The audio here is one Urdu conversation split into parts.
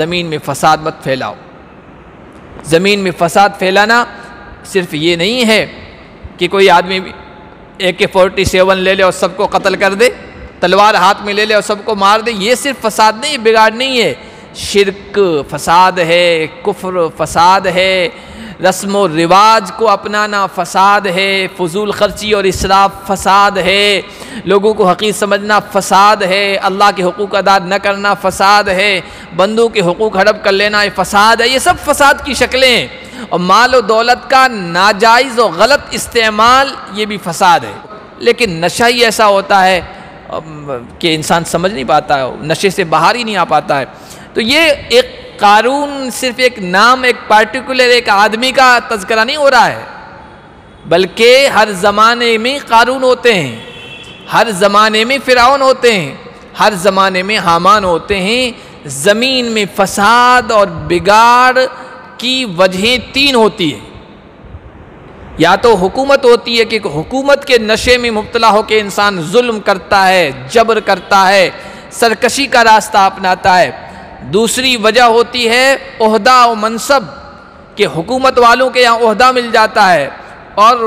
زمین میں فساد مت پھیلاؤ۔ زمین میں فساد پھیلانا صرف یہ نہیں ہے کہ کوئی آدمی AK-47 لے لے اور سب کو قتل کر دے، تلوار ہاتھ میں لے لے اور سب کو مار دے، یہ صرف فساد نہیں، بگاڑ نہیں ہے۔ شرک فساد ہے، کفر فساد ہے، رسم و رواج کو اپنانا فساد ہے، فضول خرچی اور اسراف فساد ہے، لوگوں کو حقیر سمجھنا فساد ہے، اللہ کے حقوق ادا نہ کرنا فساد ہے، بندوں کے حقوق ہڑپ کر لینا یہ فساد ہے۔ یہ سب فساد کی شکلیں ہیں، اور مال و دولت کا ناجائز و غلط استعمال یہ بھی فساد ہے۔ لیکن نشہ ہی ایسا ہوتا ہے کہ انسان سمجھ نہیں پاتا ہے، نشے سے باہر ہی نہیں آ پاتا ہے۔ تو یہ ایک قارون صرف ایک نام، ایک پارٹیکولر ایک آدمی کا تذکرہ نہیں ہو رہا ہے، بلکہ ہر زمانے میں قارون ہوتے ہیں، ہر زمانے میں فرعون ہوتے ہیں، ہر زمانے میں حامان ہوتے ہیں۔ زمین میں فساد اور بگاڑ کی وجہیں تین ہوتی ہیں، یا تو حکومت ہوتی ہے کہ حکومت کے نشے میں مبتلا ہو کے انسان ظلم کرتا ہے، جبر کرتا ہے، سرکشی کا راستہ اپناتا ہے۔ دوسری وجہ ہوتی ہے عہدہ و منصب، کہ حکومت والوں کے یہاں عہدہ مل جاتا ہے اور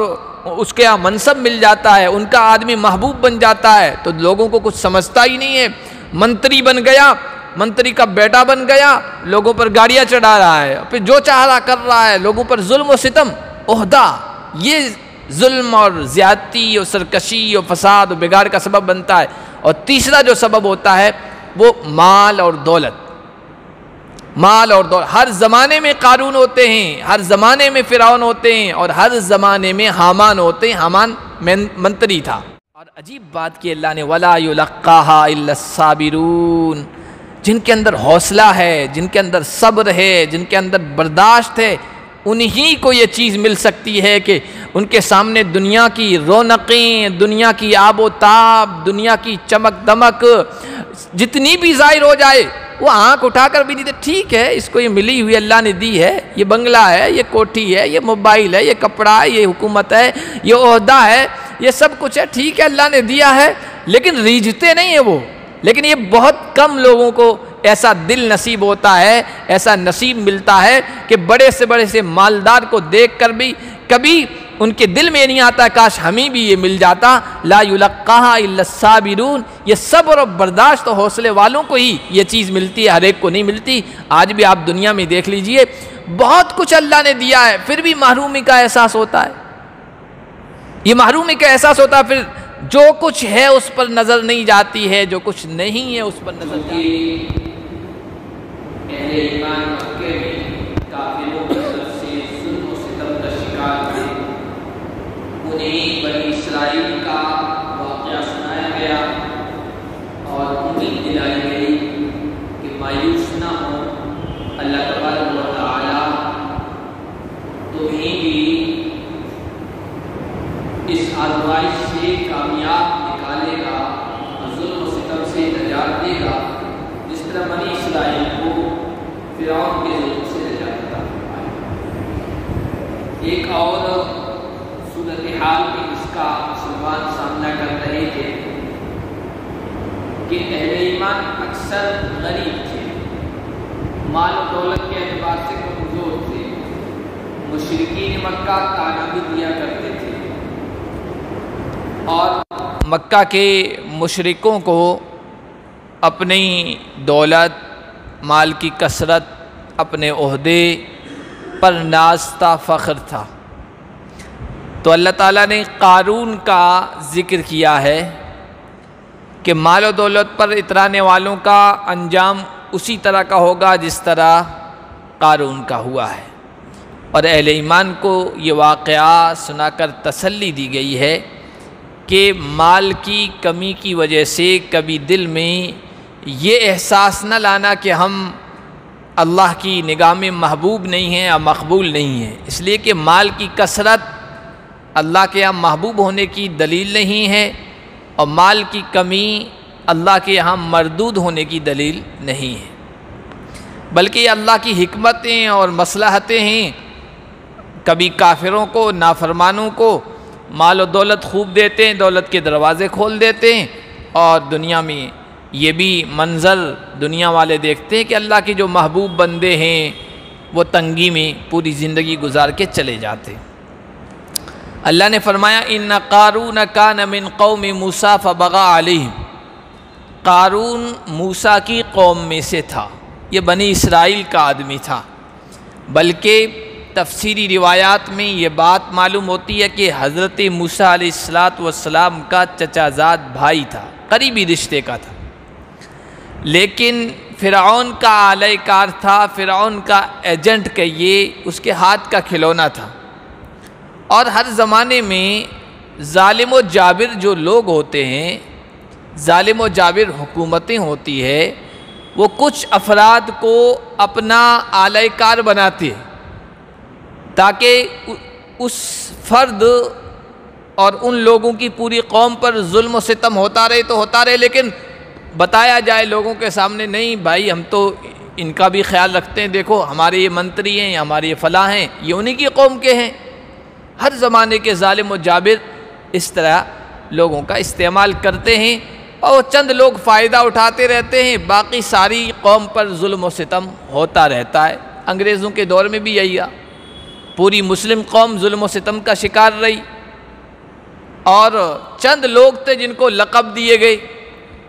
اس کے یہاں منصب مل جاتا ہے، ان کا آدمی محبوب بن جاتا ہے تو لوگوں کو کچھ سمجھتا ہی نہیں ہے، منتری بن گیا، منتری کا بیٹا بن گیا، لوگوں پر گاڑیاں چڑھا رہا ہے، پھر جو چاہ رہا کر رہا ہے، لوگوں پر ظلم و ستم۔ عہدہ یہ ظلم اور زیادتی اور سرکشی اور فساد اور بگاڑ کا سبب بنتا ہے۔ اور تیسرا جو سبب ہوتا ہے وہ مال اور دولت، مال اور دولت۔ ہر زمانے میں قارون ہوتے ہیں، ہر زمانے میں فرعون ہوتے ہیں، اور ہر زمانے میں حامان ہوتے ہیں۔ حامان منتری تھا۔ اور عجیب بات کہ اللہ نے وَلَا يُلَقَّاهَا إِلَّا الصَّابِرُونَ، جن کے اندر حوصلہ ہے، جن کے اندر صبر ہے، جن کے اندر برداشت ہے، انہی کو یہ چیز مل سکتی ہے کہ ان کے سامنے دنیا کی رونقیں، دنیا کی آب و تاب، دنیا کی چمک دمک جتنی بھی ظاہر ہو جائے، وہ آنکھ اٹھا کر بھی نہیں دے، ٹھیک ہے اس کو یہ ملی ہوئی اللہ نے دی ہے، یہ بنگلہ ہے، یہ کوٹھی ہے، یہ موبائل ہے، یہ کپڑا ہے، یہ حکومت ہے، یہ عہدہ ہے، یہ سب کچھ ہے، ٹھیک ہے اللہ نے دیا ہے، لیکن ریجھتے نہیں ہیں وہ۔ لیکن یہ بہت کم لوگوں کو ایسا دل نصیب ہوتا ہے، ایسا نصیب ملتا ہے کہ بڑے سے مالدار کو دیکھ کر بھی کبھی ان کے دل میں نہیں آتا کاش ہمیں بھی یہ مل جاتا۔ لا یلقاها الا الصابرون، یہ صبر اور برداشت اور حوصلے والوں کو ہی یہ چیز ملتی ہے، ہر ایک کو نہیں ملتی۔ آج بھی آپ دنیا میں دیکھ لیجئے، بہت کچھ اللہ نے دیا ہے، پھر بھی محرومی کا احساس ہوتا ہے۔ یہ محرومی کا احساس ہوتا ہے، پھر جو کچھ ہے اس پر نظر نہیں جاتی ہے، جو کچھ نہیں ہے اس پر نظر جاتی ہے۔ اہل ایمان مکے میں کافروں کی طرف سے ظلم و ستم کا شکار تھے، انہیں بنی اسرائیل کا واقعہ سنایا گیا اور امید دلائی گئی کہ مایوس نہ ہو، اللہ تبارک و تعالی تمہیں بھی اس آزمائش سے کامیاب نکالے گا، ظلم و ستم سے نجات دے گا، جس طرح بنی اسرائیل کو فرعون کے ظلم سے نجات عطا فرمائی۔ ایک اور صورتحال میں اس کا مسلمان سامنا کر رہے تھے کہ اہل ایمان اکثر غریب تھے، مال و دولت کے اعتبار سے کمزور تھے، مشرکین مکہ تانا بھی دیا کرتے تھے، اور مکہ کے مشرکوں کو اپنی دولت، مال کی کثرت، اپنے عہدے پر ناز تھا، فخر تھا۔ تو اللہ تعالیٰ نے قارون کا ذکر کیا ہے کہ مال و دولت پر اترانے والوں کا انجام اسی طرح کا ہوگا جس طرح قارون کا ہوا ہے۔ اور اہل ایمان کو یہ واقعہ سنا کر تسلی دی گئی ہے کہ مال کی کمی کی وجہ سے کبھی دل میں یہ احساس نہ لانا کہ ہم اللہ کی نگاہ میں محبوب نہیں ہیں یا مقبول نہیں ہیں، اس لیے کہ مال کی کثرت اللہ کے یہاں محبوب ہونے کی دلیل نہیں ہے، اور مال کی کمی اللہ کے یہاں مردود ہونے کی دلیل نہیں ہے، بلکہ یہ اللہ کی حکمتیں اور مصلحتیں ہیں۔ کبھی کافروں کو، نافرمانوں کو مال و دولت خوب دیتے ہیں، دولت کے دروازے کھول دیتے ہیں، اور دنیا میں یہ بھی منظر دنیا والے دیکھتے ہیں کہ اللہ کے جو محبوب بندے ہیں وہ تنگی میں پوری زندگی گزار کے چلے جاتے۔ اللہ نے فرمایا ان قارون کان من قوم موسیٰ فبغى علیہم، قارون موسیٰ کی قوم میں سے تھا، یہ بنی اسرائیل کا آدمی تھا، بلکہ تفسیری روایات میں یہ بات معلوم ہوتی ہے کہ حضرت موسیٰ علیہ السلام کا چچا زاد بھائی تھا، قریبی رشتے کا تھا، لیکن فرعون کا اعلی کار تھا، فرعون کا ایجنٹ کہیے، اس کے ہاتھ کا کھلونا تھا۔ اور ہر زمانے میں ظالم و جابر جو لوگ ہوتے ہیں، ظالم و جابر حکومتیں ہوتی ہے، وہ کچھ افراد کو اپنا اعلی کار بناتے ہیں تاکہ اس فرد اور ان لوگوں کی پوری قوم پر ظلم و ستم ہوتا رہے تو ہوتا رہے، لیکن بتایا جائے لوگوں کے سامنے نہیں بھائی ہم تو ان کا بھی خیال رکھتے ہیں، دیکھو ہمارے یہ منتری ہیں، ہمارے یہ فلاں ہیں، یہ انہی کی قوم کے ہیں۔ ہر زمانے کے ظالم و جابر اس طرح لوگوں کا استعمال کرتے ہیں اور چند لوگ فائدہ اٹھاتے رہتے ہیں، باقی ساری قوم پر ظلم و ستم ہوتا رہتا ہے۔ انگریزوں کے دور میں بھی یہی ہے، پوری مسلم قوم ظلم و ستم کا شکار رہی، اور چند لوگ تھے جن کو لقب دیے گئے،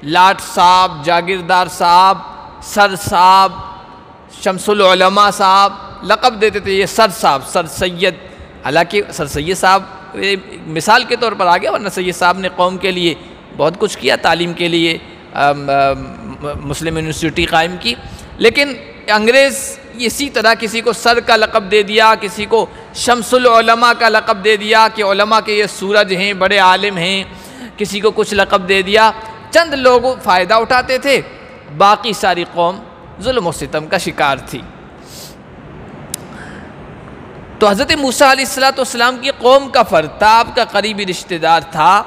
لاٹ صاحب، جاگیردار صاحب، سر صاحب، شمس العلماء صاحب، لقب دیتے تھے، یہ سر صاحب، سر سید، حالانکہ سر سید صاحب مثال کے طور پر آ گیا، ورنہ سید صاحب نے قوم کے لیے بہت کچھ کیا، تعلیم کے لیے مسلم یونیورسٹی قائم کی، لیکن انگریز اسی طرح کسی کو سر کا لقب دے دیا، کسی کو شمس العلماء کا لقب دے دیا کہ علماء کے یہ سورج ہیں، بڑے عالم ہیں، کسی کو کچھ لقب دے دیا، چند لوگ فائدہ اٹھاتے تھے، باقی ساری قوم ظلم و ستم کا شکار تھی۔ تو حضرت موسیٰ علیہ السلام کی قوم کا فرد تھا، آپ کا قریبی رشتہ دار تھا،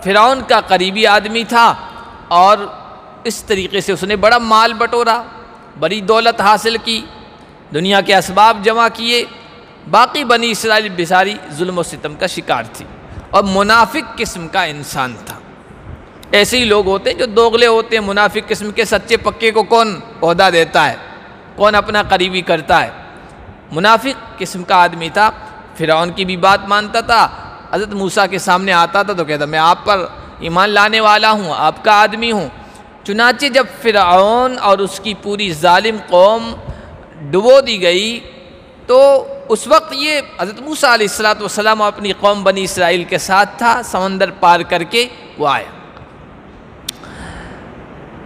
فرعون کا قریبی آدمی تھا، اور اس طریقے سے اس نے بڑا مال بٹورا، بڑی دولت حاصل کی، دنیا کے اسباب جمع کیے، باقی بنی اسرائیل بیساری ظلم و ستم کا شکار تھی، اور منافق قسم کا انسان تھا۔ ایسے ہی لوگ ہوتے ہیں جو دوغلے ہوتے ہیں، منافق قسم کے، سچے پکے کو کون عہدہ دیتا ہے، کون اپنا قریبی کرتا ہے، منافق قسم کا آدمی تھا۔ فرعون کی بھی بات مانتا تھا، حضرت موسیٰ کے سامنے آتا تھا تو کہتا میں آپ پر ایمان لانے والا ہوں، آپ کا آدمی ہوں۔ چنانچہ جب فرعون اور اس کی پوری ظالم قوم ڈبو دی گئی تو اس وقت یہ حضرت موسیٰ علیہ السلام اپنی قوم بنی اسرائیل کے ساتھ تھا، سمندر پار کر کے وہ آیا۔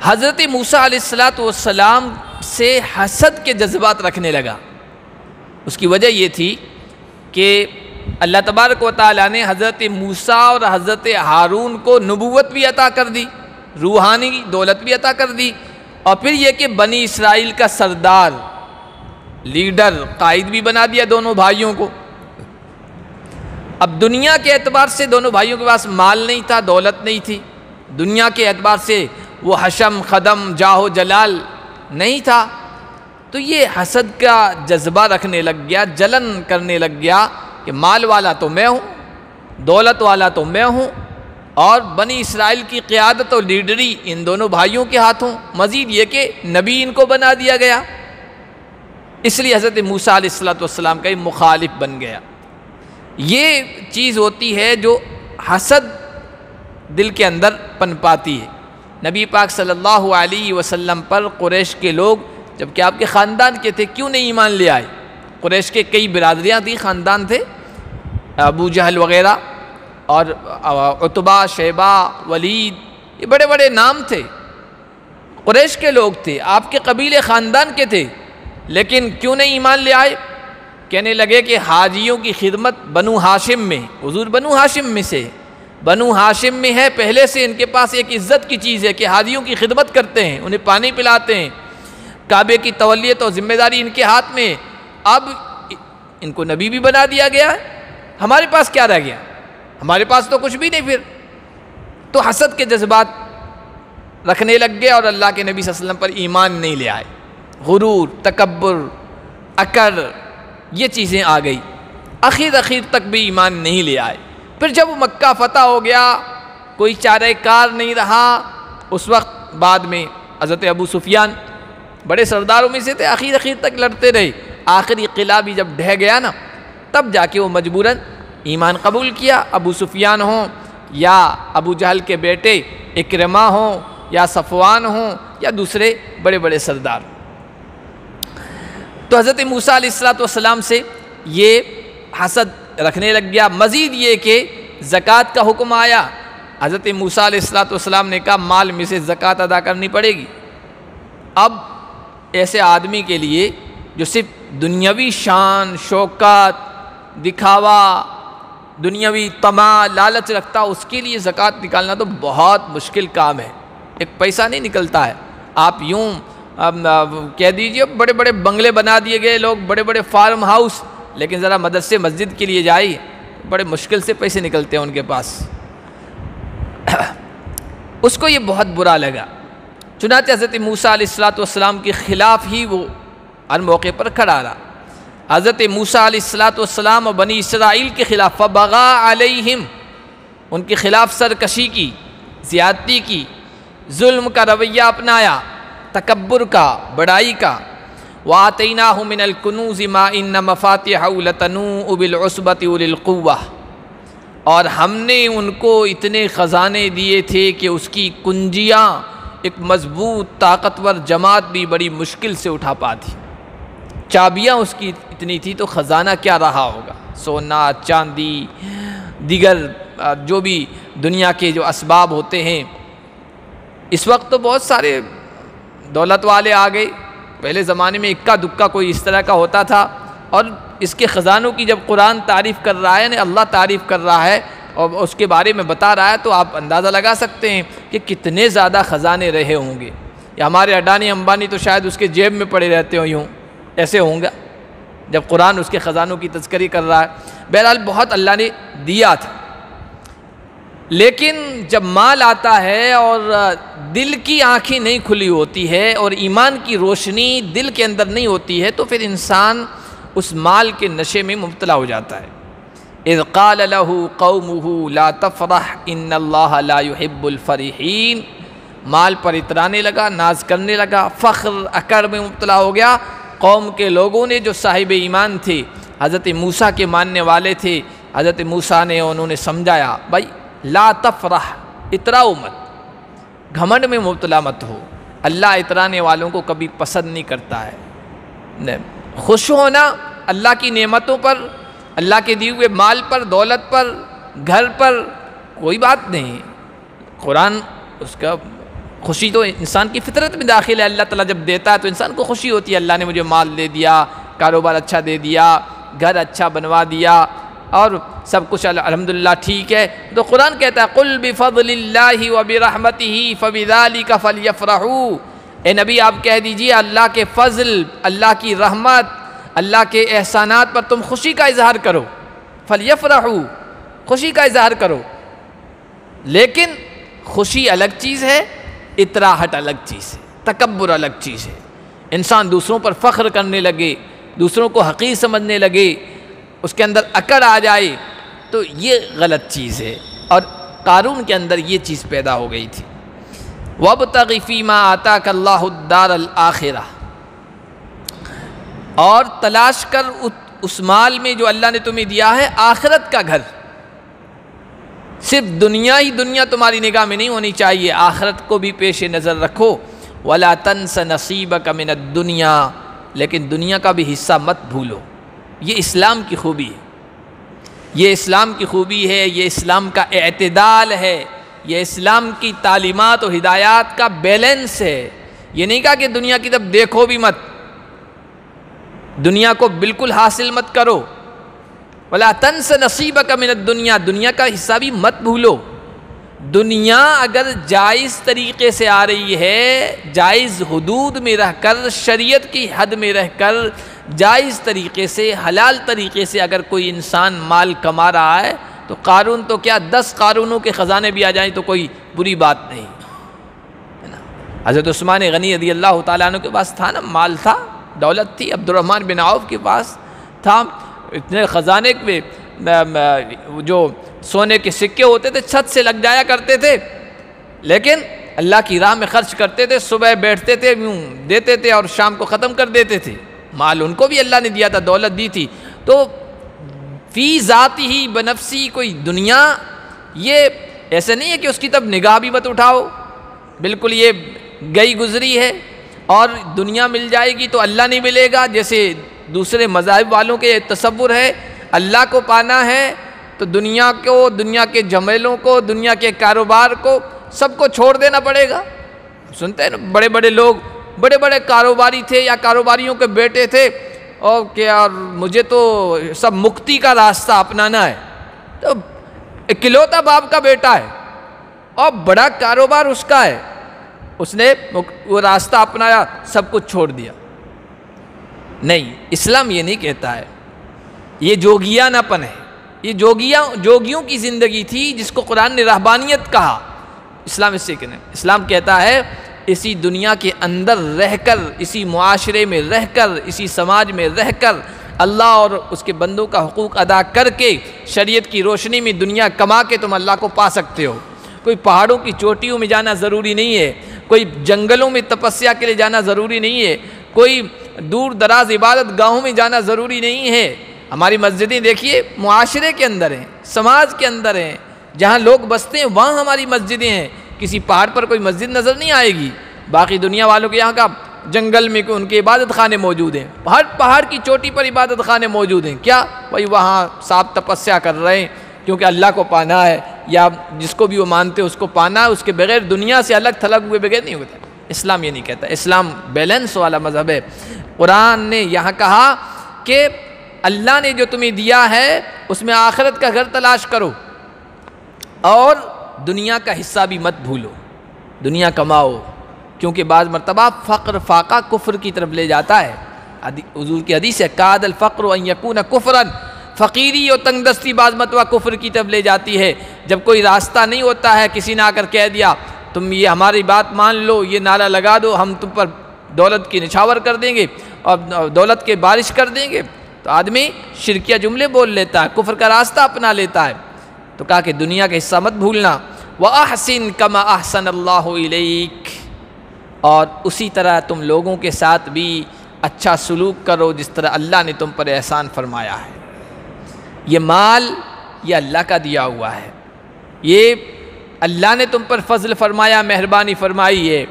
حضرت موسیٰ علیہ السلام سے حسد کے جذبات رکھنے لگا۔ اس کی وجہ یہ تھی کہ اللہ تبارک و تعالیٰ نے حضرت موسیٰ اور حضرت ہارون کو نبوت بھی عطا کر دی، روحانی دولت بھی عطا کر دی، اور پھر یہ کہ بنی اسرائیل کا سردار، لیڈر، قائد بھی بنا دیا دونوں بھائیوں کو۔ اب دنیا کے اعتبار سے دونوں بھائیوں کے پاس مال نہیں تھا، دولت نہیں تھی، دنیا کے اعتبار سے وہ حشم، خدم، جاہ و جلال نہیں تھا، تو یہ حسد کا جذبہ رکھنے لگ گیا، جلن کرنے لگ گیا کہ مال والا تو میں ہوں، دولت والا تو میں ہوں، اور بنی اسرائیل کی قیادت اور لیڈری ان دونوں بھائیوں کے ہاتھوں، مزید یہ کہ نبی ان کو بنا دیا گیا، اس لیے حضرت موسیٰ علیہ السلام کا مخالف بن گیا۔ یہ چیز ہوتی ہے جو حسد دل کے اندر پن پاتی ہے۔ نبی پاک صلی اللہ علیہ وسلم پر قریش کے لوگ، جبکہ آپ کے خاندان کے تھے، کیوں نہیں ایمان لے آئے؟ قریش کے کئی برادریاں تھیں، خاندان تھے، ابو جہل وغیرہ، اور عتبہ، شیبہ، ولید، یہ بڑے بڑے نام تھے، قریش کے لوگ تھے، آپ کے قبیلے خاندان کے تھے، لیکن کیوں نہیں ایمان لے آئے؟ کہنے لگے کہ حاجیوں کی خدمت بنو ہاشم میں، حضور بنو ہاشم میں سے، بنو ہاشم میں ہے، پہلے سے ان کے پاس ایک عزت کی چیز ہے کہ حاجیوں کی خدمت کرتے ہیں، انہیں پانی پلاتے ہیں، کعبے کی تولیت اور ذمہ داری ان کے ہاتھ میں، اب ان کو نبی بھی بنا دیا گیا ہے، ہمارے پاس کیا رہ گیا؟ ہمارے پاس تو کچھ بھی نہیں پھر۔ تو حسد کے جذبات رکھنے لگ گئے اور اللہ کے نبی صلی اللہ علیہ وسلم پر ایمان نہیں لے آئے، غرور، تکبر، اکڑ، یہ چیزیں آ گئی، اخیر تک بھی ایمان نہیں لے آئے۔ پھر جب مکہ فتح ہو گیا، کوئی چارہ کار نہیں رہا، اس وقت بعد میں حضرت ابو سفیان بڑے سرداروں میں سے تھے، آخر تک لڑتے رہے، آخری قلعہ بھی جب ڈھہ گیا نا تب جا کے وہ مجبوراً ایمان قبول کیا۔ ابو سفیان ہوں یا ابو جہل کے بیٹے اکرمہ ہوں یا صفوان ہوں یا دوسرے بڑے بڑے سردار۔ تو حضرت موسیٰ علیہ السلام سے یہ حسد رکھنے لگ گیا۔ مزید یہ کہ زکوٰۃ کا حکم آیا، حضرت موسیٰ علیہ السلام نے کہا مال میں سے زکوٰۃ ادا کرنی پڑے گی۔ اب ایسے آدمی کے لیے جو صرف دنیاوی شان شوکت دکھاوا دنیاوی طمع لالچ رکھتا، اس کے لیے زکوٰۃ نکالنا تو بہت مشکل کام ہے، ایک پیسہ نہیں نکلتا ہے۔ آپ یوں کہہ دیجئے بڑے بڑے بنگلے بنا دیے گئے لوگ، بڑے بڑے فارم ہاؤس، لیکن ذرا مدرسے مسجد کے لیے جائیے، بڑے مشکل سے پیسے نکلتے ہیں ان کے پاس۔ اس کو یہ بہت برا لگا، چنانچہ حضرت موسیٰ علیہ السلام کے خلاف ہی وہ ہر موقع پر کھڑا رہا۔ حضرت موسیٰ علیہ السلام اور بنی اسرائیل کے خلاف فبغى علیہم، ان کے خلاف سرکشی کی، زیادتی کی، ظلم کا رویہ اپنایا، تکبر کا، بڑائی کا۔ وَآتَيْنَاهُ مِنَ الْكُنُوزِ مَا إِنَّ مَفَاتِحَهُ لَتَنُوءُ بِالْعُصْبَةِ أُولِي الْقُوَّةِ، اور ہم نے ان کو اتنے خزانے دیے تھے کہ اس کی کنجیاں ایک مضبوط طاقتور جماعت بھی بڑی مشکل سے اٹھا پاتی۔ چابیاں اس کی اتنی تھی تو خزانہ کیا رہا ہوگا، سونا چاندی دیگر جو بھی دنیا کے جو اسباب ہوتے ہیں۔ اس وقت تو بہت سارے دولت والے آ گئے، پہلے زمانے میں اکا دکا کوئی اس طرح کا ہوتا تھا، اور اس کے خزانوں کی جب قرآن تعریف کر رہا ہے، یعنی اللہ تعریف کر رہا ہے اور اس کے بارے میں بتا رہا ہے، تو آپ اندازہ لگا سکتے ہیں کہ کتنے زیادہ خزانے رہے ہوں گے۔ یا ہمارے اڈانی امبانی تو شاید اس کے جیب میں پڑے رہتے ہوں، یوں ایسے ہوں گا جب قرآن اس کے خزانوں کی تذکری کر رہا ہے۔ بہرحال بہت اللہ نے دیا تھا، لیکن جب مال آتا ہے اور دل کی آنکھیں نہیں کھلی ہوتی ہے اور ایمان کی روشنی دل کے اندر نہیں ہوتی ہے، تو پھر انسان اس مال کے نشے میں مبتلا ہو جاتا ہے۔ اذ قال له قومه لا تفرح ان اللہ لا يحب الفرحین، مال پر اترانے لگا، ناز کرنے لگا، فخر اکڑ میں مبتلا ہو گیا۔ قوم کے لوگوں نے جو صاحب ایمان تھے، حضرت موسیٰ کے ماننے والے تھے، حضرت موسیٰ نے انہوں نے سمجھایا بھائی لا تفرح، اتراؤ مت، گھمنڈ میں مبتلا مت ہو، اللہ اترانے والوں کو کبھی پسند نہیں کرتا ہے۔ خوش ہونا اللہ کی نعمتوں پر، اللہ کے دیے ہوئے مال پر، دولت پر، گھر پر، کوئی بات نہیں۔ قرآن اس کا خوشی تو انسان کی فطرت میں داخل ہے، اللہ تعالیٰ جب دیتا ہے تو انسان کو خوشی ہوتی ہے، اللہ نے مجھے مال دے دیا، کاروبار اچھا دے دیا، گھر اچھا بنوا دیا، اور سب کچھ الحمدللہ ٹھیک ہے۔ تو قرآن کہتا ہے قُلْ بِفَضْلِ اللَّهِ وَبِرَحْمَتِهِ فَبِذَلِكَ فَلْيَفْرَحُوا، اے نبی آپ کہہ دیجئے اللہ کے فضل، اللہ کی رحمت، اللہ کے احسانات پر تم خوشی کا اظہار کرو، فَلْيَفْرَحُوا، خوشی کا اظہار کرو۔ لیکن خوشی الگ چیز ہے، اطراحت الگ چیز ہے، تکبر الگ چیز ہے۔ انسان دوسروں پر فخر کرنے لگے، دوسروں کو حقیر سمجھنے لگے، اس کے اندر اکڑ آ جائے، تو یہ غلط چیز ہے، اور قارون کے اندر یہ چیز پیدا ہو گئی تھی۔ وَابْتَغِ فِي مَا آتَاكَ اللَّهُ الدَّارَ الْآخِرَةَ، اور تلاش کر اس مال میں جو اللہ نے تمہیں دیا ہے آخرت کا گھر۔ صرف دنیا ہی دنیا تمہاری نگاہ میں نہیں ہونی چاہیے، آخرت کو بھی پیش نظر رکھو۔ وَلَا تَنْسَ نَصِيبَكَ مِنَ الدُّنْيَا، لیکن دنیا کا بھی حصہ مت بھولو۔ یہ اسلام کی خوبی ہے، یہ اسلام کی خوبی ہے، یہ اسلام کا اعتدال ہے، یہ اسلام کی تعلیمات و ہدایات کا بیلنس ہے۔ یہ نہیں کہا کہ دنیا کی طرف دیکھو بھی مت، دنیا کو بالکل حاصل مت کرو۔ وَلَا تَنْسَ نَصِيبَكَ مِنَ الدُّنْيَا، دنیا کا حصہ بھی مت بھولو۔ دنیا اگر جائز طریقے سے آ رہی ہے، جائز حدود میں رہ کر، شریعت کی حد میں رہ کر، جائز طریقے سے، حلال طریقے سے اگر کوئی انسان مال کما رہا ہے، تو قارون تو کیا 10 قارونوں کے خزانے بھی آ جائیں تو کوئی بری بات نہیں ہے نا۔ حضرت عثمان غنی رضی اللہ تعالیٰ عنہ کے پاس تھا نا، مال تھا، دولت تھی۔ عبد الرحمن بن عوف کے پاس تھا، اتنے خزانے میں جو سونے کے سکے ہوتے تھے چھت سے لگ جایا کرتے تھے، لیکن اللہ کی راہ میں خرچ کرتے تھے، صبح بیٹھتے تھے، یوں دیتے تھے اور شام کو ختم کر دیتے تھے۔ مال ان کو بھی اللہ نے دیا تھا، دولت دی تھی۔ تو فی ذاتی ہی بنفسی کوئی دنیا، یہ ایسے نہیں ہے کہ اس کی طرف نگاہ بھی مت اٹھاؤ، بالکل یہ گئی گزری ہے، اور دنیا مل جائے گی تو اللہ نہیں ملے گا، جیسے دوسرے مذاہب والوں کے تصور ہے۔ اللہ کو پانا ہے تو دنیا کو، دنیا کے جھمیلوں کو، دنیا کے کاروبار کو، سب کو چھوڑ دینا پڑے گا۔ سنتے ہیں نا، بڑے بڑے لوگ، بڑے بڑے کاروباری تھے یا کاروباریوں کے بیٹے تھے، اور کہ یار مجھے تو سب مکتی کا راستہ اپنانا ہے، تو اکلوتا باپ کا بیٹا ہے اور بڑا کاروبار اس کا ہے، اس نے وہ راستہ اپنایا، سب کچھ چھوڑ دیا۔ نہیں، اسلام یہ نہیں کہتا ہے، یہ جوگیانہ پن ہے، یہ جوگیوں کی زندگی تھی جس کو قرآن نے رہبانیت کہا۔ اسلام اس سے کہنا ہے، اسلام کہتا ہے اسی دنیا کے اندر رہ کر، اسی معاشرے میں رہ کر، اسی سماج میں رہ کر، اللہ اور اس کے بندوں کا حقوق ادا کر کے، شریعت کی روشنی میں دنیا کما کے تم اللہ کو پا سکتے ہو۔ کوئی پہاڑوں کی چوٹیوں میں جانا ضروری نہیں ہے، کوئی جنگلوں میں تپسیا کے لیے جانا ضروری نہیں ہے، کوئی دور دراز عبادت گاہوں میں جانا ضروری نہیں ہے۔ ہماری مسجدیں دیکھیے معاشرے کے اندر ہیں، سماج کے اندر ہیں، جہاں لوگ بستے ہیں وہاں ہماری مسجدیں ہیں۔ کسی پہاڑ پر کوئی مسجد نظر نہیں آئے گی، باقی دنیا والوں کے یہاں کا جنگل میں ان کے عبادت خانے موجود ہیں، ہر پہاڑ کی چوٹی پر عبادت خانے موجود ہیں۔ کیا بھائی وہاں صاحب تپسیا کر رہے ہیں کیونکہ اللہ کو پانا ہے، یا جس کو بھی وہ مانتے ہیں اس کو پانا ہے، اس کے بغیر دنیا سے الگ تھلگ ہوئے بغیر نہیں ہوتا۔ اسلام یہ نہیں کہتا، اسلام بیلنس والا مذہب ہے۔ قرآن نے یہاں کہا کہ اللہ نے جو تمہیں دیا ہے اس میں آخرت کا گھر تلاش کرو، اور دنیا کا حصہ بھی مت بھولو، دنیا کماؤ، کیونکہ بعض مرتبہ فقر فاقہ کفر کی طرف لے جاتا ہے۔ حضور کی حدیث ہے، کاد الفقر ان یکون کفرا، فقیری اور تنگ دستی بعض مرتبہ کفر کی طرف لے جاتی ہے۔ جب کوئی راستہ نہیں ہوتا ہے، کسی نے آ کر کہہ دیا تم یہ ہماری بات مان لو، یہ نعرہ لگا دو، ہم تم پر دولت کی نچھاور کر دیں گے اور دولت کے بارش کر دیں گے، تو آدمی شرکیہ جملے بول لیتا ہے، کفر کا راستہ اپنا لیتا ہے۔ تو کہا کہ دنیا کا حصہ مت بھولنا، وَأَحْسِن كَمَا أَحْسَنَ اللَّهُ إِلَيْكَ، اور اسی طرح تم لوگوں کے ساتھ بھی اچھا سلوک کرو جس طرح اللہ نے تم پر احسان فرمایا ہے۔ یہ مال یہ اللہ کا دیا ہوا ہے، یہ اللہ نے تم پر فضل فرمایا، مہربانی فرمائی ہے،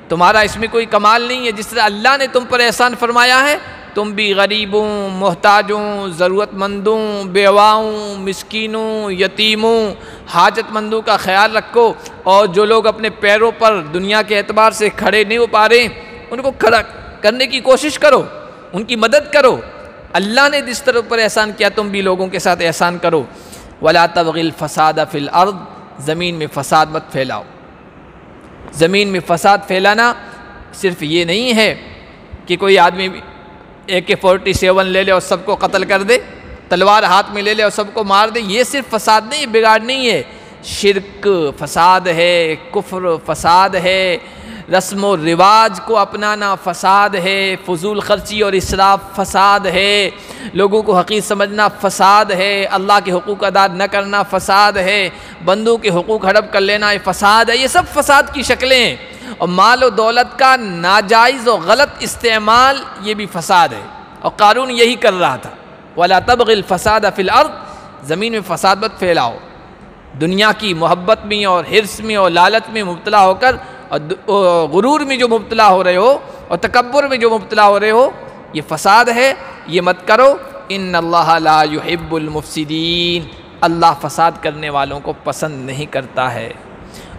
تمہارا اس میں کوئی کمال نہیں ہے۔ جس طرح اللہ نے تم پر احسان فرمایا ہے، تم بھی غریبوں، محتاجوں، ضرورت مندوں، بیواؤں، مسکینوں، یتیموں، حاجت مندوں کا خیال رکھو، اور جو لوگ اپنے پیروں پر دنیا کے اعتبار سے کھڑے نہیں ہو پا رہے ان کو کھڑا کرنے کی کوشش کرو، ان کی مدد کرو۔ اللہ نے جس طرح پر احسان کیا تم بھی لوگوں کے ساتھ احسان کرو۔ وَلَا تَبْغِ الْفَسَادَ فِي الْأَرْضِ، زمین میں فساد مت پھیلاؤ۔ زمین میں فساد پھیلانا صرف یہ نہیں ہے کہ کوئی آدمی AK-47 لے لے اور سب کو قتل کر دے، تلوار ہاتھ میں لے لے اور سب کو مار دے، یہ صرف فساد نہیں، بگاڑ نہیں ہے۔ شرک فساد ہے، کفر فساد ہے، رسم و رواج کو اپنانا فساد ہے، فضول خرچی اور اسراف فساد ہے، لوگوں کو حقیر سمجھنا فساد ہے، اللہ کے حقوق ادا نہ کرنا فساد ہے، بندوں کے حقوق ہڑپ کر لینا یہ فساد ہے۔ یہ سب فساد کی شکلیں ہیں، اور مال و دولت کا ناجائز و غلط استعمال یہ بھی فساد ہے، اور قارون یہی کر رہا تھا۔ وَلَا تَبْغِ الْفَسَادَ فِي الْأَرْضِ، زمین میں فساد مت پھیلاؤ۔ دنیا کی محبت میں اور حرص میں اور لالچ میں مبتلا ہو کر، اور غرور میں جو مبتلا ہو رہے ہو اور تکبر میں جو مبتلا ہو رہے ہو، یہ فساد ہے، یہ مت کرو۔ ان اللہ لا يحب المفسدین، اللہ فساد کرنے والوں کو پسند نہیں کرتا ہے،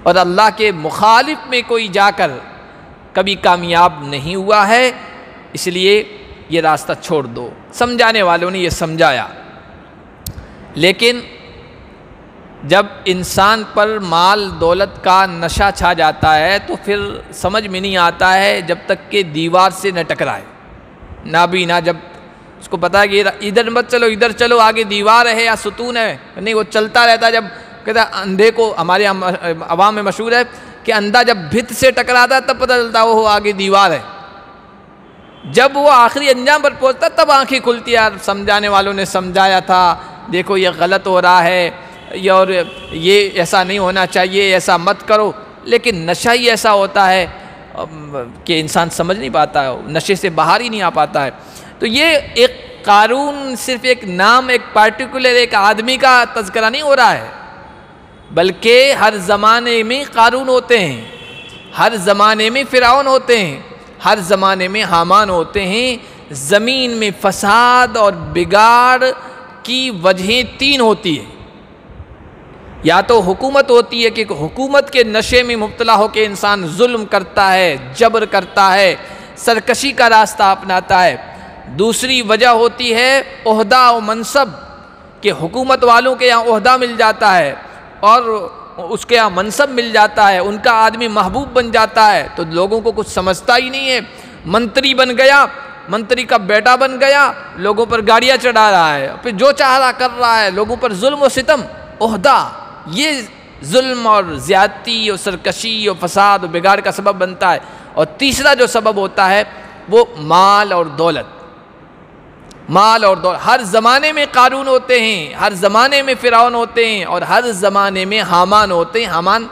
اور اللہ کے مخالف میں کوئی جا کر کبھی کامیاب نہیں ہوا ہے، اس لیے یہ راستہ چھوڑ دو۔ سمجھانے والوں نے یہ سمجھایا، لیکن جب انسان پر مال دولت کا نشہ چھا جاتا ہے تو پھر سمجھ میں نہیں آتا ہے جب تک کہ دیوار سے نہ ٹکرائے، نابینا جب اس کو پتا ہے کہ ادھر مت چلو ادھر چلو، آگے دیوار ہے یا ستون ہے، نہیں وہ چلتا رہتا ہے۔ جب کہتا ہے اندھے کو، ہمارے عوام میں مشہور ہے کہ اندھا جب بھت سے ٹکراتا ہے تب پتہ چلتا ہے وہ آگے دیوار ہے، جب وہ آخری انجام پر پہنچتا تب آنکھیں کھلتی ہے۔ سمجھانے والوں نے سمجھایا تھا، دیکھو یہ غلط ہو رہا ہے، اور یہ ایسا نہیں ہونا چاہیے، ایسا مت کرو، لیکن نشہ ہی ایسا ہوتا ہے کہ انسان سمجھ نہیں پاتا ہے، نشے سے باہر ہی نہیں آ پاتا ہے۔ تو یہ ایک قارون صرف ایک نام، ایک پارٹیکولر ایک آدمی کا تذکرہ نہیں ہو رہا ہے، بلکہ ہر زمانے میں قارون ہوتے ہیں، ہر زمانے میں فرعون ہوتے ہیں، ہر زمانے میں حامان ہوتے ہیں۔ زمین میں فساد اور بگاڑ کی وجہیں تین ہوتی ہیں، یا تو حکومت ہوتی ہے کہ حکومت کے نشے میں مبتلا ہو کے انسان ظلم کرتا ہے، جبر کرتا ہے، سرکشی کا راستہ اپناتا ہے۔ دوسری وجہ ہوتی ہے عہدہ و منصب، کہ حکومت والوں کے یہاں عہدہ مل جاتا ہے اور اس کے یہاں منصب مل جاتا ہے، ان کا آدمی محبوب بن جاتا ہے، تو لوگوں کو کچھ سمجھتا ہی نہیں ہے، منتری بن گیا، منتری کا بیٹا بن گیا، لوگوں پر گاڑیاں چڑھا رہا ہے، پھر جو چاہ رہا کر رہا ہے، لوگوں پر ظلم و ستم، عہدہ، یہ ظلم اور زیادتی اور سرکشی اور فساد اور بگاڑ کا سبب بنتا ہے۔ اور تیسرا جو سبب ہوتا ہے وہ مال اور دولت، مال اور دولت۔ ہر زمانے میں قارون ہوتے ہیں، ہر زمانے میں فرعون ہوتے ہیں، اور ہر زمانے میں حامان ہوتے ہیں۔ حامان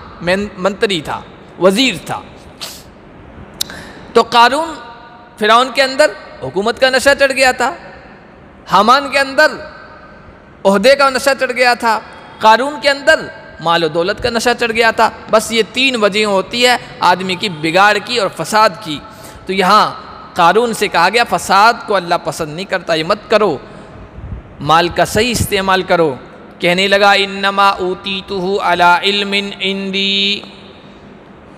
منتری تھا، وزیر تھا۔ تو قارون، فرعون کے اندر حکومت کا نشہ چڑھ گیا تھا، حامان کے اندر عہدے کا نشہ چڑھ گیا تھا، قارون کے اندر مال و دولت کا نشہ چڑھ گیا تھا۔ بس یہ تین وجہیں ہوتی ہے آدمی کی بگاڑ کی اور فساد کی۔ تو یہاں قارون سے کہا گیا فساد کو اللہ پسند نہیں کرتا، یہ مت کرو، مال کا صحیح استعمال کرو۔ کہنے لگا انما اوتیتہ علی علم عندی،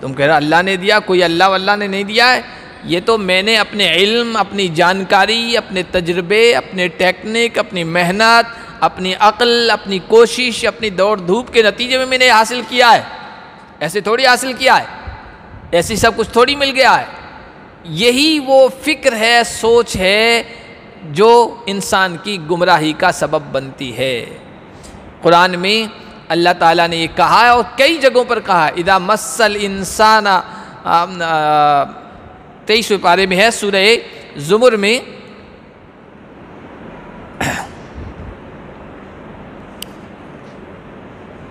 تم کہہ رہا اللہ نے دیا، کوئی اللہ نے نہیں دیا ہے، یہ تو میں نے اپنے علم، اپنی جانکاری، اپنے تجربے، اپنے ٹیکنک، اپنی محنت، اپنی عقل، اپنی کوشش، اپنی دوڑ دھوپ کے نتیجے میں نے حاصل کیا ہے، ایسے تھوڑی حاصل کیا ہے، ایسی سب کچھ تھوڑی مل گیا ہے۔ یہی وہ فکر ہے، سوچ ہے جو انسان کی گمراہی کا سبب بنتی ہے۔ قرآن میں اللہ تعالیٰ نے یہ کہا ہے اور کئی جگہوں پر کہا ہے، اذا مس الانسان، 23ویں پارے میں ہے سورہ زمر میں،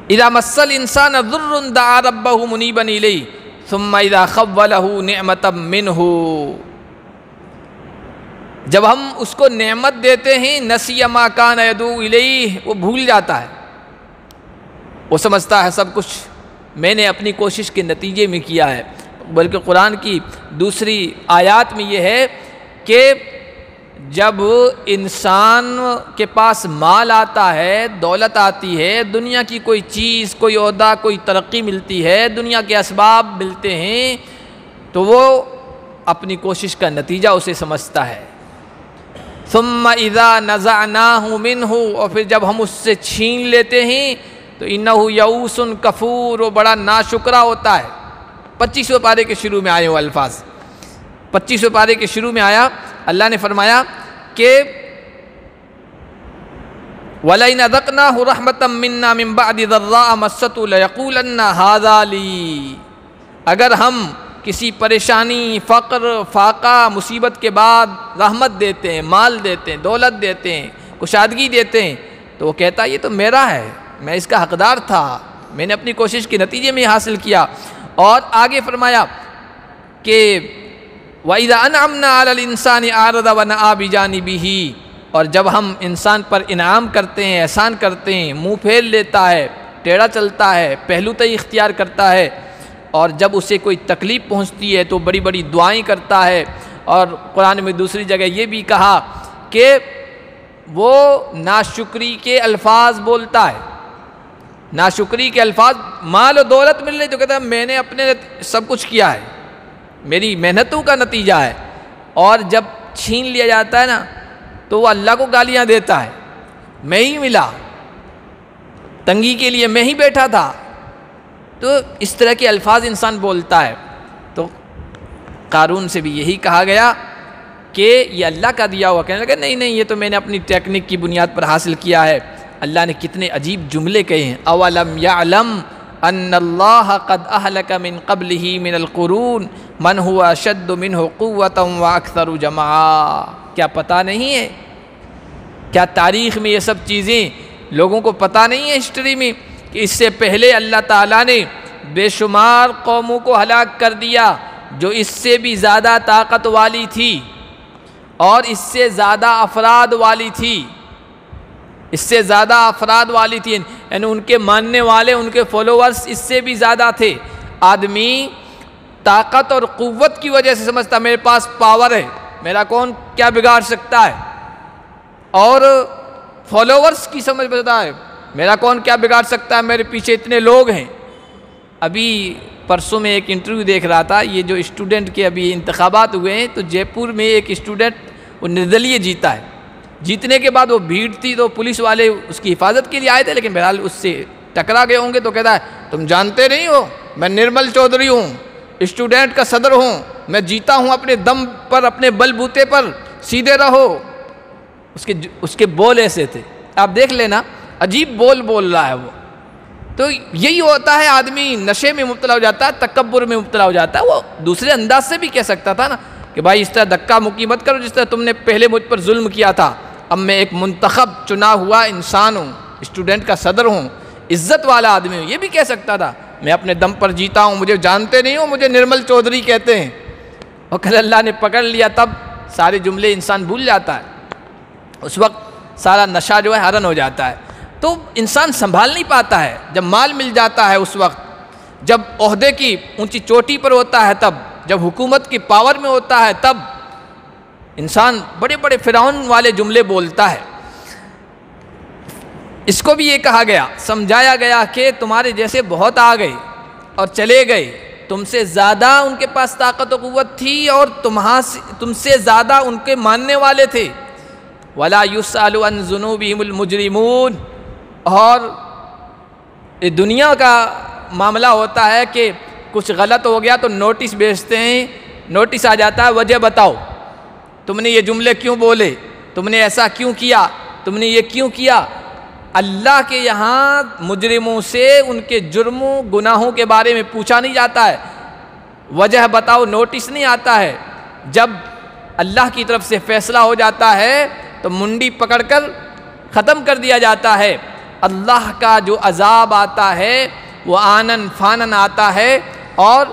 اذا مس الانسان ضر دعا ربه منیبا الیہ ثم اذا خوله نعمتا منہ، جب ہم اس کو نعمت دیتے ہیں نسی ما کان یدعو الیہ، وہ بھول جاتا ہے، وہ سمجھتا ہے سب کچھ میں نے اپنی کوشش کے نتیجے میں کیا ہے۔ بلکہ قرآن کی دوسری آیات میں یہ ہے کہ جب انسان کے پاس مال آتا ہے، دولت آتی ہے، دنیا کی کوئی چیز، کوئی عہدہ، کوئی ترقی ملتی ہے، دنیا کے اسباب ملتے ہیں، تو وہ اپنی کوشش کا نتیجہ اسے سمجھتا ہے۔ ثم اذا نزعناہ منہ، اور پھر جب ہم اس سے چھین لیتے ہیں تو انہ یئوس کفور، وہ بڑا ناشکرا ہوتا ہے۔ 25ویں پارے کے شروع میں آئے وہ الفاظ، 25ویں پارے کے شروع میں آیا، اللہ نے فرمایا کہ وَلَئِنْ أَذَقْنَاهُ رَحْمَةً مِنَّا مِنْ بَعْدِ ضَرَّاءَ مَسَّتْهُ لَيَقُولَنَّ هَذَا لِي، اگر ہم کسی پریشانی، فقر، فاقہ، مصیبت کے بعد رحمت دیتے ہیں، مال دیتے ہیں، دولت دیتے ہیں، کشادگی دیتے ہیں، تو وہ کہتا ہے یہ تو میرا ہے، میں اس کا حقدار تھا، میں نے اپنی کوشش کے نتیجے میں حاصل کیا۔ اور آگے فرمایا کہ وَإِذَا أَنْعَمْنَا عَلَى الْإِنسَانِ أَعْرَضَ وَنَأَىٰ بِجَانِبِهِ، اور جب ہم انسان پر انعام کرتے ہیں، احسان کرتے ہیں، منہ پھیر لیتا ہے، ٹیڑھا چلتا ہے، پہلو تئی اختیار کرتا ہے، اور جب اسے کوئی تکلیف پہنچتی ہے تو بڑی بڑی دعائیں کرتا ہے۔ اور قرآن میں دوسری جگہ یہ بھی کہا کہ وہ ناشکری کے الفاظ بولتا ہے، ناشکری کے الفاظ، مال و دولت مل رہی تو کہتا ہے میں نے اپنے سب کچھ کیا ہے، میری محنتوں کا نتیجہ ہے۔ اور جب چھین لیا جاتا ہے نا تو وہ اللہ کو گالیاں دیتا ہے، میں ہی ملا، تنگی کے لیے میں ہی بیٹھا تھا۔ تو اس طرح کے الفاظ انسان بولتا ہے۔ تو قارون سے بھی یہی کہا گیا کہ یہ اللہ کا دیا ہوا، کہنے لگا نہیں یہ تو میں نے اپنی ٹیکنک کی بنیاد پر حاصل کیا ہے۔ اللہ نے کتنے عجیب جملے کہے ہیں، اولم یعلم ان اللہ قد اہلک من قبلہ من القرون من هو اشد منہ قوۃ واکثر جمعا، کیا پتہ نہیں ہے، کیا تاریخ میں یہ سب چیزیں لوگوں کو پتہ نہیں ہے ہسٹری میں، کہ اس سے پہلے اللہ تعالیٰ نے بے شمار قوموں کو ہلاک کر دیا جو اس سے بھی زیادہ طاقت والی تھی اور اس سے زیادہ افراد والی تھی، اس سے زیادہ افراد والی تھی، یعنی ان کے ماننے والے، ان کے فالوورز اس سے بھی زیادہ تھے۔ آدمی طاقت اور قوت کی وجہ سے سمجھتا میرے پاس پاور ہے، میرا کون کیا بگاڑ سکتا ہے، اور فالوورز کی سمجھ بتا ہے میرا کون کیا بگاڑ سکتا ہے، میرے پیچھے اتنے لوگ ہیں۔ ابھی پرسوں میں ایک انٹرویو دیکھ رہا تھا، یہ جو اسٹوڈنٹ کے ابھی انتخابات ہوئے ہیں تو جے پور میں ایک اسٹوڈنٹ وہ نردلیہ جیتا ہے، جیتنے کے بعد وہ بھیڑ تھی تو پولیس والے اس کی حفاظت کے لیے آئے تھے، لیکن بہرحال اس سے ٹکرا گئے ہوں گے تو کہتا ہے تم جانتے نہیں ہو میں نرمل چودھری ہوں، اسٹوڈنٹ کا صدر ہوں، میں جیتا ہوں اپنے دم پر، اپنے بل بوتے پر، سیدھے رہو۔ اس کے بول ایسے تھے، آپ دیکھ لینا عجیب بول بول رہا ہے وہ۔ تو یہی ہوتا ہے، آدمی نشے میں مبتلا ہو جاتا ہے، تکبر میں مبتلا ہو جاتا ہے۔ وہ دوسرے انداز سے بھی کہہ سکتا تھا نا کہ بھائی اس طرح دھکا مکی مت کرو جس طرح تم نے پہلے مجھ پر ظلم کیا تھا، اب میں ایک منتخب چنا ہوا انسان ہوں، اسٹوڈنٹ کا صدر ہوں، عزت والا آدمی ہوں، یہ بھی کہہ سکتا تھا میں اپنے دم پر جیتا ہوں، مجھے جانتے نہیں ہوں، مجھے نرمل چودھری کہتے ہیں۔ اور کل اللہ نے پکڑ لیا تب سارے جملے انسان بھول جاتا ہے، اس وقت سارا نشہ جو ہے حرن ہو جاتا ہے۔ تو انسان سنبھال نہیں پاتا ہے، جب مال مل جاتا ہے اس وقت، جب عہدے کی اونچی چوٹی پر ہوتا ہے تب، جب حکومت کی پاور میں ہوتا ہے تب انسان بڑے بڑے فرعون والے جملے بولتا ہے۔ اس کو بھی یہ کہا گیا، سمجھایا گیا کہ تمہارے جیسے بہت آ گئے اور چلے گئے، تم سے زیادہ ان کے پاس طاقت و قوت تھی اور تم سے زیادہ ان کے ماننے والے تھے۔ وَلَا يُسْأَلُ عَنْ ذُنُوبِهِمُ الْمُجْرِمُونَ۔ اور دنیا کا معاملہ ہوتا ہے کہ کچھ غلط ہو گیا تو نوٹس بھیجتے ہیں، نوٹس آ جاتا ہے وجہ بتاؤ، تم نے یہ جملے کیوں بولے، تم نے ایسا کیوں کیا، تم نے یہ کیوں کیا۔ اللہ کے یہاں مجرموں سے ان کے جرموں گناہوں کے بارے میں پوچھا نہیں جاتا ہے، وجہ بتاؤ نوٹس نہیں آتا ہے۔ جب اللہ کی طرف سے فیصلہ ہو جاتا ہے تو منڈی پکڑ کر ختم کر دیا جاتا ہے۔ اللہ کا جو عذاب آتا ہے وہ آنن فانن آتا ہے اور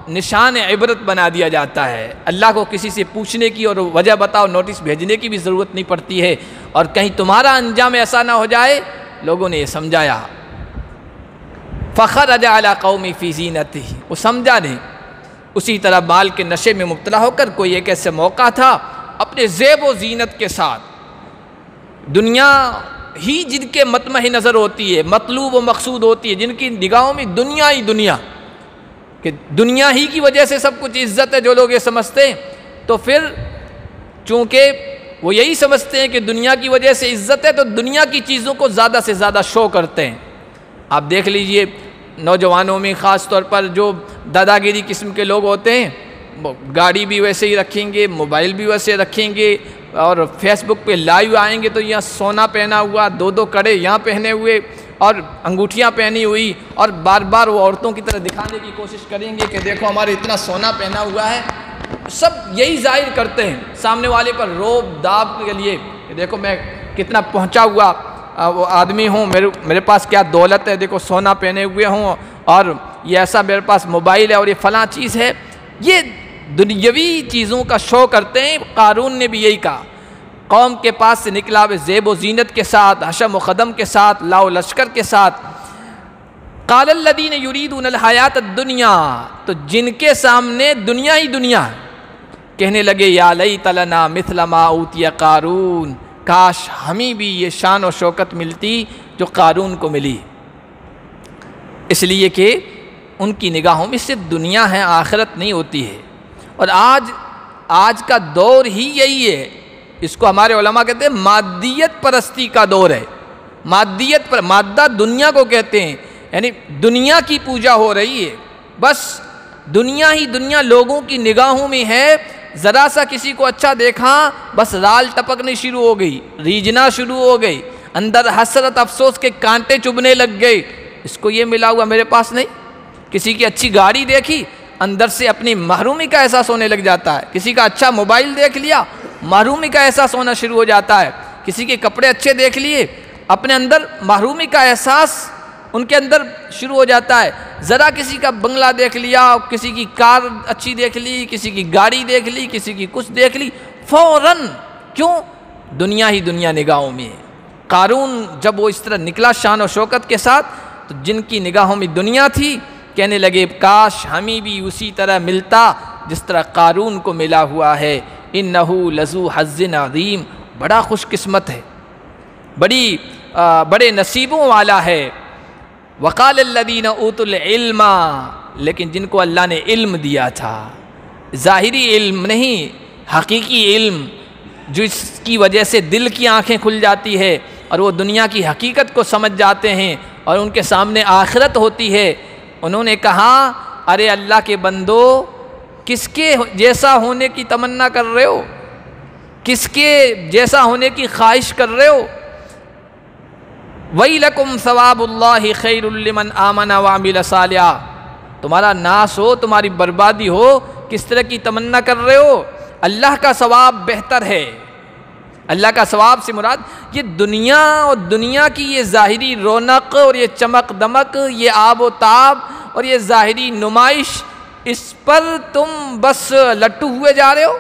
نشان عبرت بنا دیا جاتا ہے۔ اللہ کو کسی سے پوچھنے کی اور وجہ بتاؤ نوٹس بھیجنے کی بھی ضرورت نہیں پڑتی ہے، اور کہیں تمہارا انجام ایسا نہ ہو جائے۔ لوگوں نے یہ سمجھایا، فخرج علی قومی فی زینتہ، وہ سمجھا نہیں۔ اسی طرح مال کے نشے میں مبتلا ہو کر کوئی ایک ایسے موقع تھا اپنے زیب و زینت کے ساتھ، دنیا ہی جن کے مطمح نظر ہوتی ہے، مطلوب و مقصود ہوتی ہے، جن کی نگاہوں میں دنیا ہی دنیا، کہ دنیا ہی کی وجہ سے سب کچھ عزت ہے، جو لوگ یہ سمجھتے ہیں تو پھر چونکہ وہ یہی سمجھتے ہیں کہ دنیا کی وجہ سے عزت ہے تو دنیا کی چیزوں کو زیادہ سے زیادہ شو کرتے ہیں۔ آپ دیکھ لیجئے نوجوانوں میں خاص طور پر جو دادا گیری قسم کے لوگ ہوتے ہیں، گاڑی بھی ویسے ہی رکھیں گے، موبائل بھی ویسے رکھیں گے، اور فیس بک پہ لائیو آئیں گے تو یہاں سونا پہنا ہوا، دو کڑے یہاں پہنے ہوئے اور انگوٹھیاں پہنی ہوئی، اور بار بار وہ عورتوں کی طرح دکھانے کی کوشش کریں گے کہ دیکھو ہمارے اتنا سونا پہنا ہوا ہے۔ سب یہی ظاہر کرتے ہیں سامنے والے پر روب داب کے لیے کہ دیکھو میں کتنا پہنچا ہوا وہ آدمی ہوں، میرے پاس کیا دولت ہے، دیکھو سونا پہنے ہوئے ہوں، اور یہ ایسا میرے پاس موبائل ہے اور یہ فلاں چیز ہے۔ یہ دنیاوی چیزوں کا شو کرتے ہیں۔ قارون نے بھی یہی کہا، قوم کے پاس سے نکلا وہ زیب و زینت کے ساتھ، حشم و خدم کے ساتھ، لاؤ لشکر کے ساتھ۔ قال الذین یریدون الحیات الدنیا، تو جن کے سامنے دنیا ہی دنیا ہے، کہنے لگے یا لیت لنا مثل ما اوتی قارون، کاش ہمیں بھی یہ شان و شوکت ملتی جو قارون کو ملی۔ اس لیے کہ ان کی نگاہوں میں صرف دنیا ہے، آخرت نہیں ہوتی ہے۔ اور آج کا دور ہی یہی ہے، اس کو ہمارے علماء کہتے ہیں مادیت پرستی کا دور ہے۔ مادیت پر، مادہ دنیا کو کہتے ہیں، یعنی دنیا کی پوجا ہو رہی ہے، بس دنیا ہی دنیا لوگوں کی نگاہوں میں ہے۔ ذرا سا کسی کو اچھا دیکھا بس رال ٹپکنے شروع ہو گئی، ریجنا شروع ہو گئی، اندر حسرت افسوس کے کانٹے چبھنے لگ گئے، اس کو یہ ملا ہوا میرے پاس نہیں۔ کسی کی اچھی گاڑی دیکھی اندر سے اپنی محرومی کا احساس ہونے لگ جاتا ہے، کسی کا اچھا موبائل دیکھ لیا محرومی کا احساس ہونا شروع ہو جاتا ہے، کسی کے کپڑے اچھے دیکھ لیے اپنے اندر محرومی کا احساس ان کے اندر شروع ہو جاتا ہے۔ ذرا کسی کا بنگلہ دیکھ لیا، کسی کی کار اچھی دیکھ لی، کسی کی گاڑی دیکھ لی، کسی کی کچھ دیکھ لی، فوراً کیوں؟ دنیا ہی دنیا نگاہوں میں ہے۔ قارون جب وہ اس طرح نکلا شان و شوکت کے ساتھ، تو جن کی نگاہوں میں دنیا تھی کہنے لگے کاش ہمیں بھی اسی طرح ملتا جس طرح قارون کو ملا ہوا ہے۔ انہ لذو حظ عظیم، بڑا خوش قسمت ہے، بڑے نصیبوں والا ہے۔ وقال الذین اوتوا العلم، لیکن جن کو اللہ نے علم دیا تھا، ظاہری علم نہیں، حقیقی علم، جس کی وجہ سے دل کی آنکھیں کھل جاتی ہے اور وہ دنیا کی حقیقت کو سمجھ جاتے ہیں اور ان کے سامنے آخرت ہوتی ہے، انہوں نے کہا ارے اللہ کے بندو، کس کے جیسا ہونے کی تمنا کر رہے ہو؟ کس کے جیسا ہونے کی خواہش کر رہے ہو؟ وَيْلَكُمْ ثَوَابُ اللَّهِ خَيْرٌ لِّمَنْ آمَنَ وَعَمِلَ صَالِحًا، تمہارا ناس ہو، تمہاری بربادی ہو، کس طرح کی تمنا کر رہے ہو؟ اللہ کا ثواب بہتر ہے۔ اللہ کا ثواب سے مراد یہ دنیا اور دنیا کی یہ ظاہری رونق اور یہ چمک دمک، یہ آب و تاب اور یہ ظاہری نمائش، اس پر تم بس لٹو ہوئے جا رہے ہو۔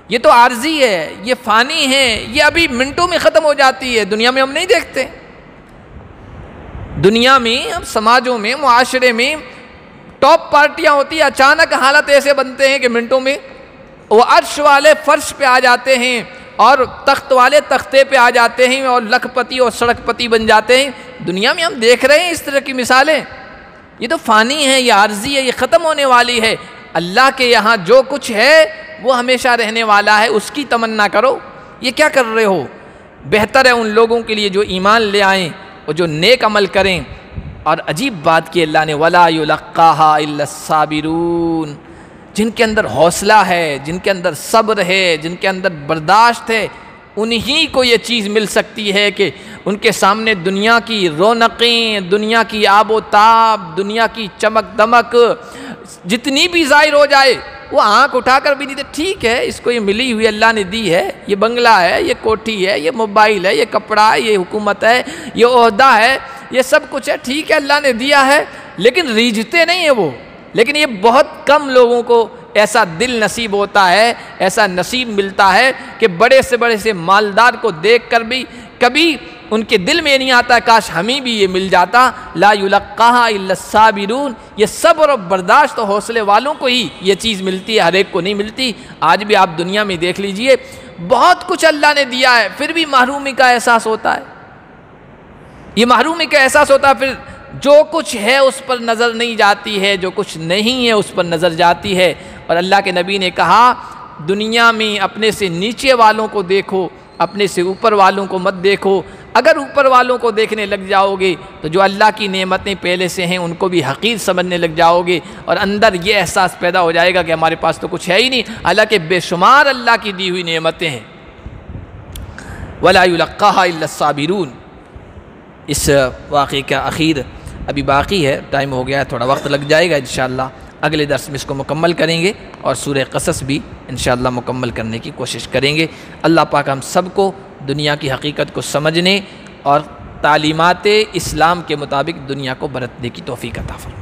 یہ تو عارضی ہے، یہ فانی ہے، یہ ابھی منٹوں میں ختم ہو جاتی ہے۔ دنیا میں ہم نہیں دیکھتے، دنیا میں سماجوں میں معاشرے میں ٹاپ پارٹیاں ہوتی ہیں، اچانک حالت ایسے بنتے ہیں کہ منٹوں میں وہ عرش والے فرش پہ آ جاتے ہیں اور تخت والے تختے پہ آ جاتے ہیں اور لکھ پتی اور سڑک پتی بن جاتے ہیں۔ دنیا میں ہم دیکھ رہے ہیں اس طرح کی مثالیں۔ یہ تو فانی ہے، یہ عارضی ہے، یہ ختم ہونے والی ہے۔ اللہ کے یہاں جو کچھ ہے وہ ہمیشہ رہنے والا ہے، اس کی تمنا کرو۔ یہ کیا کر رہے ہو؟ بہتر ہے ان لوگوں کے لیے جو ایمان لے آئیں اور جو نیک عمل کریں۔ اور عجیب بات کی اللہ نے وَلَا يُلَقَّاهَا إِلَّا الصَّابِرُونَ، جن کے اندر حوصلہ ہے، جن کے اندر صبر ہے، جن کے اندر برداشت ہے، انہی کو یہ چیز مل سکتی ہے کہ ان کے سامنے دنیا کی رونقیں، دنیا کی آب و تاب، دنیا کی چمک دمک جتنی بھی ظاہر ہو جائے، وہ آنکھ اٹھا کر بھی نہیں دے، ٹھیک ہے اس کو یہ ملی ہوئی اللہ نے دی ہے، یہ بنگلہ ہے، یہ کوٹھی ہے، یہ موبائل ہے، یہ کپڑا ہے، یہ حکومت ہے، یہ عہدہ ہے، یہ سب کچھ ہے، ٹھیک ہے اللہ نے دیا ہے، لیکن ریجھتے نہیں ہیں وہ۔ لیکن یہ بہت کم لوگوں کو ایسا دل نصیب ہوتا ہے، ایسا نصیب ملتا ہے کہ بڑے سے مالدار کو دیکھ کر بھی کبھی ان کے دل میں نہیں آتا کاش ہمیں بھی یہ مل جاتا۔ لا یلقاہا الا الصابرون، یہ صبر و برداشت و حوصلے والوں کو ہی یہ چیز ملتی ہے، ہر ایک کو نہیں ملتی۔ آج بھی آپ دنیا میں دیکھ لیجئے، بہت کچھ اللہ نے دیا ہے، پھر بھی محرومی کا احساس ہوتا ہے۔ یہ محرومی کا احساس ہوتا ہے، پھر جو کچھ ہے اس پر نظر نہیں جاتی ہے، جو کچھ نہیں ہے اس پر نظر جاتی ہے۔ اور اللہ کے نبی نے کہا دنیا میں اپنے سے نیچے والوں کو دیکھو، اپنے سے اوپر والوں کو مت دیکھو۔ اگر اوپر والوں کو دیکھنے لگ جاؤ گے تو جو اللہ کی نعمتیں پہلے سے ہیں ان کو بھی حقیر سمجھنے لگ جاؤ گے، اور اندر یہ احساس پیدا ہو جائے گا کہ ہمارے پاس تو کچھ ہے ہی نہیں، حالانکہ بے شمار اللہ کی دی ہوئی نعمتیں ہیں۔ وَلَا يُلَقَّاهَا إِلَّا الصَّابِرُونَ۔ اس واقعے کا اخیر ابھی باقی ہے، ٹائم ہو گیا ہے، تھوڑا وقت لگ جائے گا، انشاءاللہ اگلے درس میں اس کو مکمل کریں گے اور سورہ قصص بھی انشاءاللہ مکمل کرنے کی کوشش کریں گے۔ اللہ پاک ہم سب کو دنیا کی حقیقت کو سمجھنے اور تعلیمات اسلام کے مطابق دنیا کو برتنے کی توفیق عطا فرمائے۔